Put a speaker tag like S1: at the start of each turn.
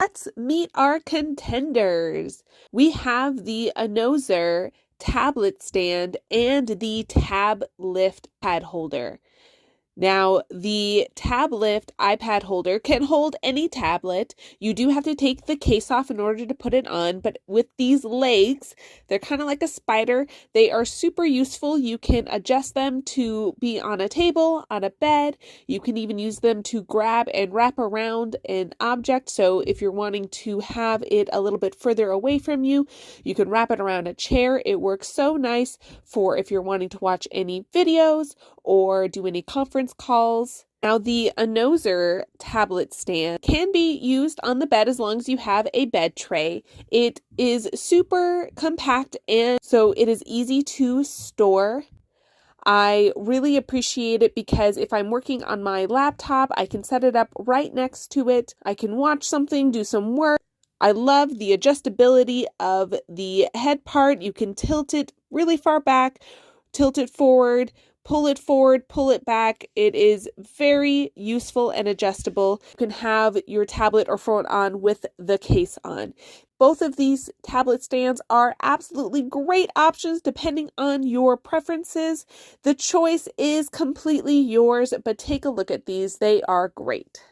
S1: let's meet our contenders. We have the Asus tablet stand and the Tablift pad holder. Now, the Tablift iPad holder can hold any tablet. You do have to take the case off in order to put it on, but with these legs, they're kind of like a spider. They are super useful. You can adjust them to be on a table, on a bed. You can even use them to grab and wrap around an object. So if you're wanting to have it a little bit further away from you, you can wrap it around a chair. It works so nice for if you're wanting to watch any videos or do any conference calls. Now, the Asus tablet stand can be used on the bed as long as you have a bed tray. It is super compact and so it is easy to store. I really appreciate it because if I'm working on my laptop, I can set it up right next to it. I can watch something, do some work. I love the adjustability of the head part. You can tilt it really far back, tilt it forward, pull it back. It is very useful and adjustable. You can have your tablet or phone on with the case on. Both of these tablet stands are absolutely great options depending on your preferences. The choice is completely yours, but take a look at these. They are great.